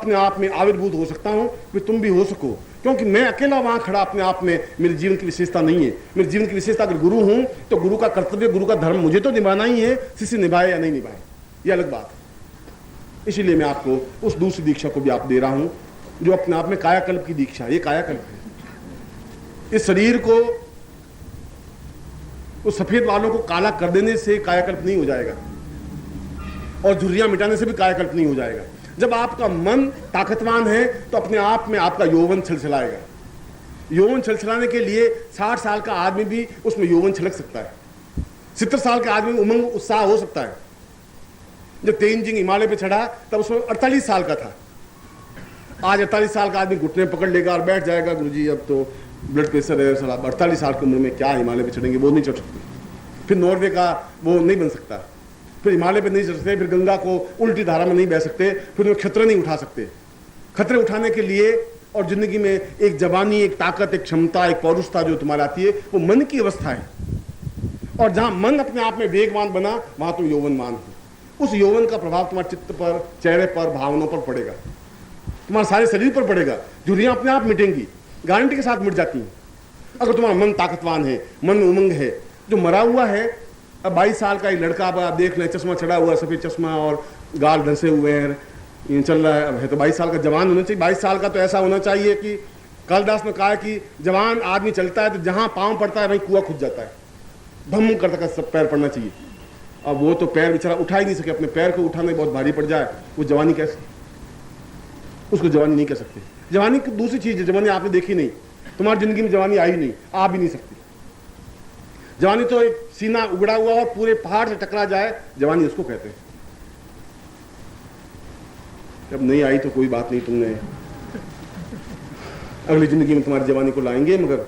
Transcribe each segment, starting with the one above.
अपने आप में आविर्भूत हो सकता हूं कि तुम भी हो सको, क्योंकि मैं अकेला वहां खड़ा अपने आप में मेरे जीवन की विशेषता नहीं है। मेरे जीवन की विशेषता अगर गुरु हूं तो गुरु का कर्तव्य, गुरु का धर्म मुझे तो निभाना ही है, शिष्य निभाए या नहीं निभाए ये अलग बात है। इसीलिए मैं आपको उस दूसरी दीक्षा को भी आप दे रहा हूं जो अपने आप में कायाकल्प की दीक्षा। ये कायाकल्प है। इस शरीर को उस सफेद बालों को काला कर देने से कायाकल्प नहीं हो जाएगा, और झुर्रियां मिटाने से भी कायाकल्प नहीं हो जाएगा। जब आपका मन ताकतवान है तो अपने आप में आपका यौवन छलछलाएगा। यौवन छलछलाने के लिए 60 साल का आदमी भी उसमें यौवन छलक सकता है, 70 साल का आदमी उमंग उत्साह हो सकता है। जब तेंजिंग हिमालय पे चढ़ा तब उसमें 48 साल का था। आज 48 साल का आदमी घुटने पकड़ लेगा और बैठ जाएगा, गुरुजी अब तो ब्लड प्रेशर है, 48 साल की उम्र में क्या हिमालय पे चढ़ेंगे, वो नहीं चढ़ सकते। फिर नॉर्वे का वो नहीं बन सकता, फिर हिमालय पे नहीं चढ़ सकते, फिर गंगा को उल्टी धारा में नहीं बह सकते, फिर वो खतरे नहीं उठा सकते। खतरे उठाने के लिए और जिंदगी में एक जवानी, एक ताकत, एक क्षमता, एक पौरुषता जो तुम्हारे आती है वो मन की अवस्था है। और जहां मन अपने आप में वेगवान बना वहां तुम यौवनवान हो। उस यौवन का प्रभाव तुम्हारे चित्त पर, चेहरे पर, भावनाओं पर पड़ेगा, तुम्हारे सारे शरीर पर पड़ेगा। झुर्रियां अपने आप मिटेंगी, गारंटी के साथ मिट जाती हैं अगर तुम्हारा मन ताकतवान है, मन में उमंग है। जो मरा हुआ है, अब 22 साल का एक लड़का, अब आप देख लें, चश्मा चढ़ा हुआ, सफेद चश्मा और गाल धंसे हुए हैं, ये चल रहा है तो 22 साल का जवान होना चाहिए। 22 साल का तो ऐसा होना चाहिए कि कालिदास ने कहा कि जवान आदमी चलता है तो जहां पांव पड़ता है वहीं कुआं खुद जाता है, धम करता सब पैर पड़ना चाहिए। अब वो तो पैर बेचारा उठा ही नहीं सके, अपने पैर को उठाने बहुत भारी पड़ जाए, वो जवानी कैसे, उसको जवानी नहीं कह सकते। जवानी की दूसरी चीज है, जवानी आपने देखी नहीं, तुम्हारी जिंदगी में जवानी आई नहीं, आ भी नहीं सकती। जवानी तो एक सीना उगड़ा हुआ और पूरे पहाड़ से टकरा जाए, जवानी उसको कहते हैं। जब नहीं आई तो कोई बात नहीं, तुमने अगली जिंदगी में तुम्हारी जवानी को लाएंगे, मगर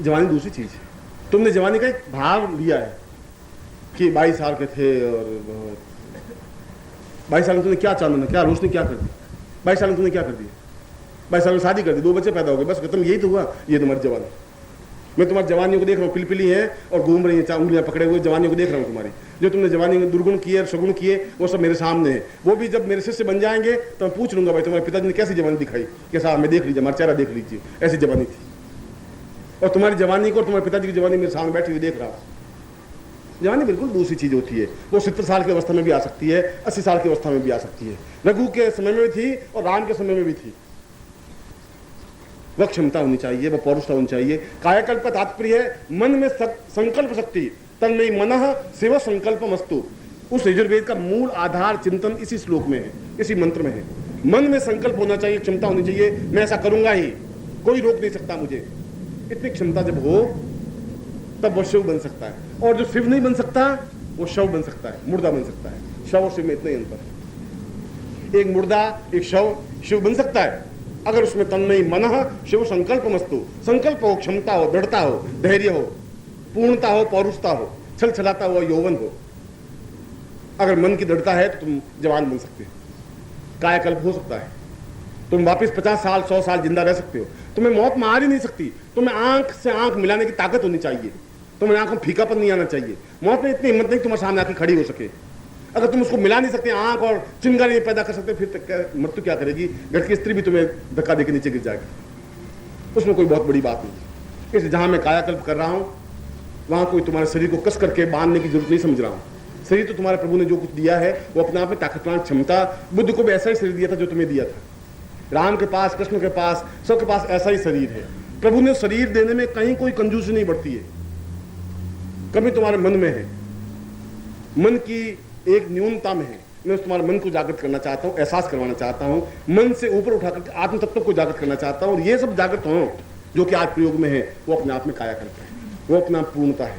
जवानी दूसरी चीज है। तुमने जवानी का एक भाव लिया है कि 22 साल के थे और 22 साल में तुमने क्या चांदना, क्या रोशनी क्या कर दी, 22 साल में तुमने क्या कर दिया, 22 साल में शादी कर दी, 2 बच्चे पैदा हो गए, बस खत्म, यही तो हुआ। ये तुम्हारी जवानी। मैं तुम्हारी जवानियों को देख रहा हूँ, पिलपिली है और घूम रही है, उंगलियां पकड़े हुए, जवानियों को देख रहा हूँ तुम्हारी। जो तुमने जवानी में दुर्गुण किए और सगुण किए वो सब मेरे सामने है। वो भी जब मेरे शिष्य बन जाएंगे तो मैं पूछ लूंगा, भाई तुम्हारे पिताजी ने कैसी जवानी दिखाई, कैसा हमें देख लीजिए, हमारा चेहरा देख लीजिए, ऐसी जवानी थी। और तुम्हारी जवानी को और तुम्हारे पिताजी की जवानी मेरे सामने बैठी हुई देख रहा हूँ। जवानी बिल्कुल दूसरी चीज होती है। वो 70 साल की अवस्था में भी आ सकती है, 80 साल की अवस्था में भी आ सकती है। रघु के समय में भी थी और राम के समय में भी थी। वह क्षमता होनी चाहिए, वह पौरुषता होनी चाहिए। कायाकल्प का तात्पर्य है मन में संकल्प शक्ति, तन्मयि मनः शिव संकल्प मस्तु। उस यजुर्वेद का मूल आधार चिंतन इसी श्लोक में है, इसी मंत्र में है। मन में संकल्प होना चाहिए, क्षमता होनी चाहिए, मैं ऐसा करूंगा ही, कोई रोक नहीं सकता मुझे। इतनी क्षमता जब हो तब वो शिव बन सकता है। और जो शिव नहीं बन सकता वो शव बन सकता है, मुर्दा बन सकता है। शव और शिव में इतना ही अंतर है। एक मुर्दा, एक शव, शिव बन सकता है अगर उसमें तन्मयि मनः शिव संकल्प मस्तु, संकल्प हो, क्षमता हो, दृढ़ता हो, धैर्य हो, पूर्णता हो, पौरुषता हो, छल छलाता हुआ यौवन हो। अगर मन की दृढ़ता है तो तुम जवान बन सकते हो, कायाकल्प हो सकता है, तुम वापस 50 साल 100 साल जिंदा रह सकते हो। तुम्हें मौत मार ही नहीं सकती, तुम्हें आंख से आंख मिलाने की ताकत होनी चाहिए, तुम्हें आंखों में फीकापन नहीं आना चाहिए। मौत में इतनी हिम्मत नहीं तुम्हारे सामने आके खड़ी हो सके। अगर तुम उसको मिला नहीं सकते, आंख और चिंगारी नहीं पैदा कर सकते, फिर मृत्यु क्या करेगी? घर की स्त्री भी तुम्हें धक्का देकर नीचे गिर जाएगी। उसमें कोई बहुत बड़ी बात नहीं। इसलिए जहां मैं कायाकल्प कर रहा हूं वहां कोई तुम्हारे शरीर को कस करके बांधने की जरूरत नहीं समझ रहा हूं। शरीर तो तुम्हारे प्रभु ने जो कुछ दिया है वो अपने आप में ताकतवान क्षमता, बुद्ध को भी ऐसा ही शरीर दिया था जो तुम्हें दिया था। राम के पास, कृष्ण के पास, सबके पास ऐसा ही शरीर है। प्रभु ने शरीर देने में कहीं कोई कंजूसी नहीं बढ़ती है, कभी तुम्हारे मन में है, मन की एक न्यूनता में है। मैं तुम्हारे मन को जागृत करना चाहता हूं, एहसास करवाना चाहता हूं, मन से ऊपर उठाकर आत्म तत्व को जागृत करना चाहता हूं। और ये सब जागृत हो जो कि आज प्रयोग में है, वो अपने आप में कायाकल्प है, वो अपना पूर्णता है,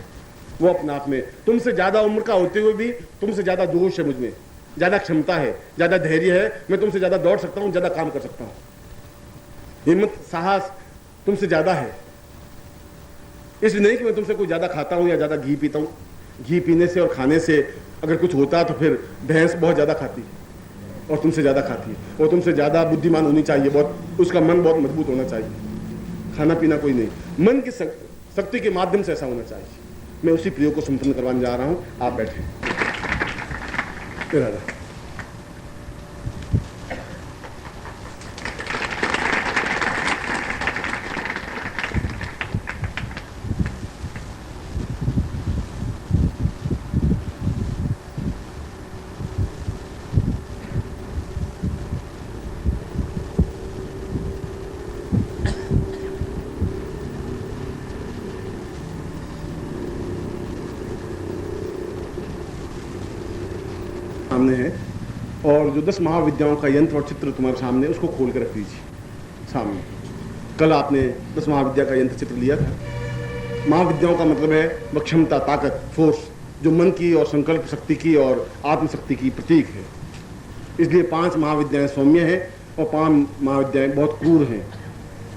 वो अपने आप में तुमसे ज्यादा उम्र का होते हुए भी तुमसे ज्यादा जोश है, मुझमें ज्यादा क्षमता है, ज्यादा धैर्य है, मैं तुमसे ज्यादा दौड़ सकता हूं, ज्यादा काम कर सकता हूं, हिम्मत साहस तुमसे ज्यादा है। इसलिए नहीं कि मैं तुमसे कोई ज्यादा खाता हूं या ज्यादा घी पीता हूं। घी पीने से और खाने से अगर कुछ होता है तो फिर भैंस बहुत ज्यादा खाती है और तुमसे ज्यादा खाती है, और तुमसे ज्यादा बुद्धिमान होनी चाहिए, बहुत उसका मन बहुत मजबूत होना चाहिए। खाना पीना कोई नहीं, मन की शक्ति के माध्यम से ऐसा होना चाहिए। मैं उसी प्रयोग को संपन्न करवाने जा रहा हूं। आप बैठे। सामने है, और जो 10 महाविद्याओं का यंत्र और चित्र तुम्हारे सामने, उसको खोल के रख दीजिए सामने। कल आपने 10 महाविद्या का यंत्र चित्र लिया था। महाविद्याओं का मतलब है वह क्षमता, ताकत, फोर्स, जो मन की और संकल्प शक्ति की और आत्मशक्ति की प्रतीक है। इसलिए 5 महाविद्याएं सौम्य हैं और 5 महाविद्याएं बहुत क्रूर हैं,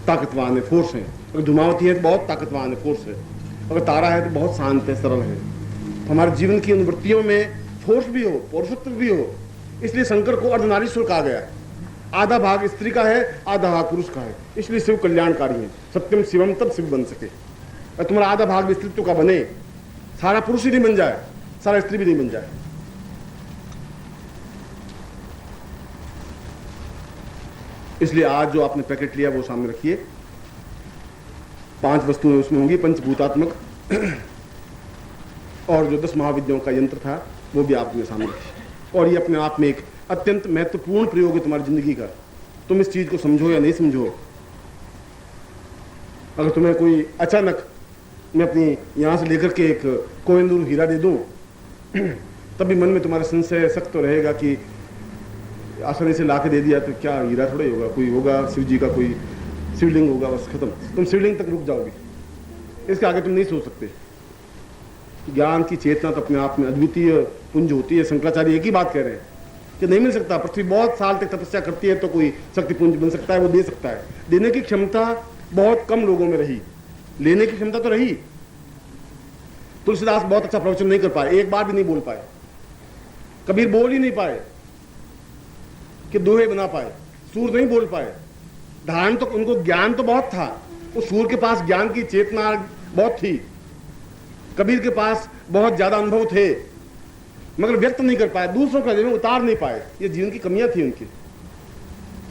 ताकतवान है, फोर्स है। अगर धूमावती है तो बहुत ताकतवान है, फोर्स है। अगर तारा है तो बहुत शांत है, सरल है। हमारे जीवन की अनुवृत्तियों में फोर्स भी हो, पौरुषत्व भी हो। इसलिए शंकर को अर्धनारीश्वर कहा गया। आधा भाग स्त्री का है, आधा भाग पुरुष का है। इसलिए शिव कल्याणकारी है। सत्यम शिवम तब शिव बन सके। और तुम्हारा आधा भाग भी स्त्रीत्व का बने, सारा पुरुष ही नहीं बन जाए, सारा स्त्री भी नहीं बन जाए। इसलिए आज जो आपने पैकेट लिया वो सामने रखिए। 5 वस्तुएं उसमें होंगी पंचभूतात्मक, और जो 10 महाविद्याओं का यंत्र था वो भी आपने सामने रखिए। और ये अपने आप में एक अत्यंत महत्वपूर्ण प्रयोग है तुम्हारी जिंदगी का। तुम इस चीज को समझो या नहीं समझो। अगर तुम्हें कोई अचानक मैं अपनी यहां से लेकर के एक कोहिनूर हीरा दे दूं, तब भी मन में तुम्हारा संशय सख्त तो रहेगा कि आसानी से ला के दे दिया तो क्या हीरा थोड़ा ही होगा, कोई होगा शिव जी का कोई शिवलिंग होगा, बस खत्म। तुम शिवलिंग तक रुक जाओगे, इसके आगे तुम नहीं सोच सकते। ज्ञान की चेतना तो अपने आप में अद्वितीय पुंज होती है। शंकराचार्य एक ही बात कह रहे हैं कि नहीं मिल सकता। पृथ्वी बहुत साल तक तपस्या करती है तो कोई शक्ति पुंज बन सकता है, वो दे सकता है। देने की क्षमता बहुत कम लोगों में रही, लेने की क्षमता तो रही। तुलसीदास बहुत अच्छा प्रवचन नहीं कर पाए, एक बार भी नहीं बोल पाए। कबीर बोल ही नहीं पाए कि दोहे बना पाए। सूर नहीं बोल पाए। धारण तो उनको ज्ञान तो बहुत था, उस सूर के पास ज्ञान की चेतना बहुत थी। कबीर के पास बहुत ज्यादा अनुभव थे, मगर व्यक्त नहीं कर पाए, दूसरों के हृदय में उतार नहीं पाए। ये जीवन की कमियां थी उनकी।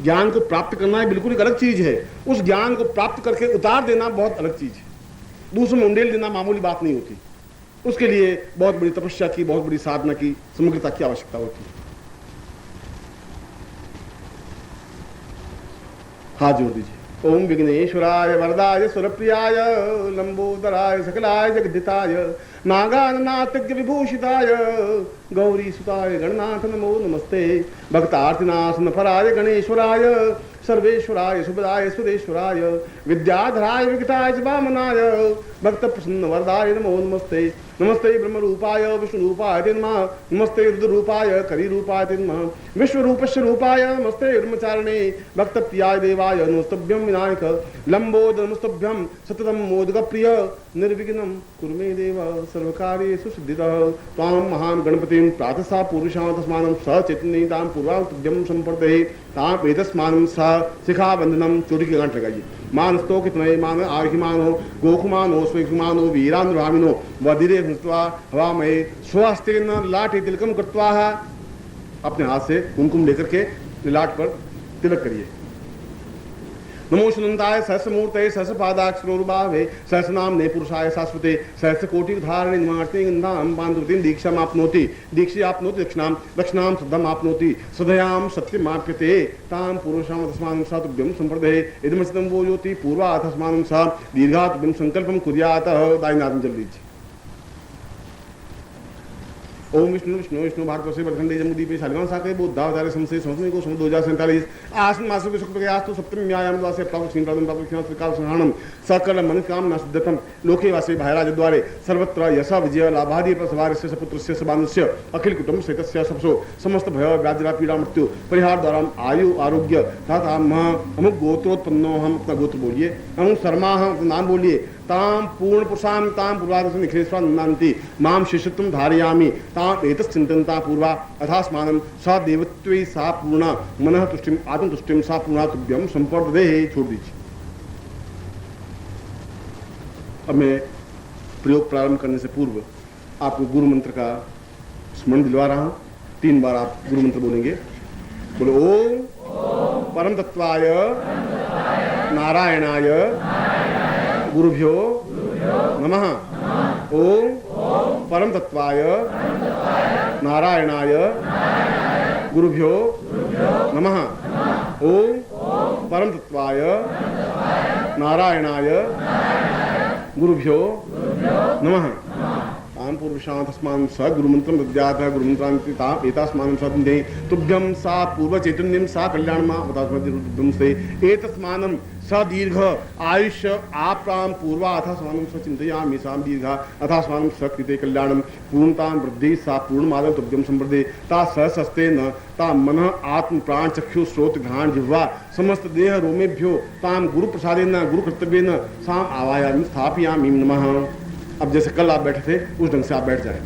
ज्ञान को प्राप्त करना है बिल्कुल एक अलग चीज है, उस ज्ञान को प्राप्त करके उतार देना बहुत अलग चीज है। दूसरों में उंडेल देना मामूली बात नहीं होती। उसके लिए बहुत बड़ी तपस्या की, बहुत बड़ी साधना की, समग्रता की आवश्यकता होती है। हाथ जोड़ दीजिए। ओम विघ्नेश्वराय वरदाय सुरप्रियाय लंबोदराय सकलाय जगदिताय नागाननाथज्ञ विभूषिताय गौरी सुताय गणनाथ नमो नमस्ते। भक्तार्तिनाशन फराय गणेश्वराय सर्वेश्वराय सुभदाय सुदेश्वराय विद्याधराय विगताय वामनाय भक्त प्रसन्न वरदाय नमो नमस्ते। नमस्ते ब्रह्म रूपाय विष्णु रूपाय तिन्मः नमस्ते रुद्र रूपाय करी रूपाय तिन्मः विश्व रूपस्य रूपाय नमस्ते ब्रह्मचारिणे भक्त प्रियाय देवाय नमस्तभ्यं विनायक लंबोद नमस्तभ्यं सततम मोदक प्रिय निर्विघ्नं कुरु मे देव सर्वकार्येषु सिद्धिदः त्वां महान् गणपतिं प्रातः पूर्वशां तस्मानं स चैतन्यतां पूर्वां तुभ्यं संपर्दये तां एतस्मानं स शिखाबंधनम। चोटी की गांठ लगाइए। मानस्तो कितने मान आर्घिमानो गोखुमानो स्वेखुमानो वीरानुरामिनो वधिरे भृत्वा हवामये स्वस्तेन लाठे तिलकम कृत्वा। अपने हाथ से कुमकुम लेकर के लाट पर तिलक करिए। नमो सुनंताय सहस्रमूर्तये सहस्रपादाक्षरोरुबावे सहस्रनामने पुरुषाय शाश्वते सहस्रकोटि धारणे निमार्ते गंधाम बांधुतिं दीक्षाम आपनोति दीक्षे आपनोति दक्षिणां दक्षिणां श्रद्धाम आपनोति श्रद्धयां सत्यमाप्यते तां पुरुषां तस्मानं सा तुभ्यं संप्रदये इदमस्तं वो ज्योति पूर्वा तस्मानं सा दीर्घा तुभ्यं संकल्पं कुर्यात्। दायिनाथं जल लीजिए। ओम विष्णु विष्णु विष्णु भाग से बरखंडे जमुदीपे शालिवान साके बुद्धावतारे संसे संस्कृत को सम 2047 आसन मासु के शुक्ल के आस्तु सप्तमी व्यायाम द्वासे प्राप्त सिंह प्रादम प्राप्त क्षण त्रिकाल संहारणम सकल मन कामना सिद्धतम लोके वासे भायराज द्वारे सर्वत्र यश विजय लाभादि प्रसवारस्य सपुत्रस्य सबानुस्य अखिल कुटुंब सहितस्य सबसो समस्त भय व्याधिरा पीड़ा मृत्यु परिहार द्वारा आयु आरोग्य तथा हम गोत्रोत्पन्नो। हम अपना गोत्र बोलिए। हम शर्मा, हम नाम बोलिए। ताम पूर्ण पुरुषां ताम पूर्वादर्शन निखिलेश्वर नन्ति माम शिष्यत्वं धारयामि ताम एतश्चिन्तन्ता पूर्वा अथास्मानं सा देवत्वे सा पूर्णा मनः तुष्टिम आत्मतुष्टिम सा पूर्णा तुभ्यं संपर्दये। छोड़ दीजिए। अब मैं प्रयोग प्रारंभ करने से पूर्व आपको गुरु मंत्र का स्मरण दिलवा रहा हूं। 3 बार आप गुरु मंत्र बोलेंगे। बोलो ओम परम तत्वाय नारायणाय गुरुभ्यो नमः। ओम परम तत्वाय नारायणाय गुरुभ्यो नमः। ओम परम तत्वाय नारायणाय गुरुभ्यो नमः। ताम पूर्वशां तस्मान् स गुरुमन्त्रं दद्यात् गुरुमन्त्रान्ति ताम् एतास्मानं सदन्ते तुभ्यं सा पूर्वचैतन्यं सा कल्याणमा अवतास्मद्रुद्धं से एतस्मानं स दीर्घ आयुष्य आप्राम पूर्वा अथास्मानं स चिन्तयामि सां दीर्घा अथास्मानं स कृते कल्याणं पूर्णतां वृद्धि सा पूर्णमादं तुभ्यं संवृद्धे ता सस्ते न ता मनः आत्म प्राण चक्षु श्रोत घ्राण जिह्वा समस्त देह रोमेभ्यो ताम गुरु प्रसादेन गुरु कर्तव्येन साम आवायामि स्थापयामि नमः। अब जैसे कल आप बैठे थे उस ढंग से आप बैठ जाए।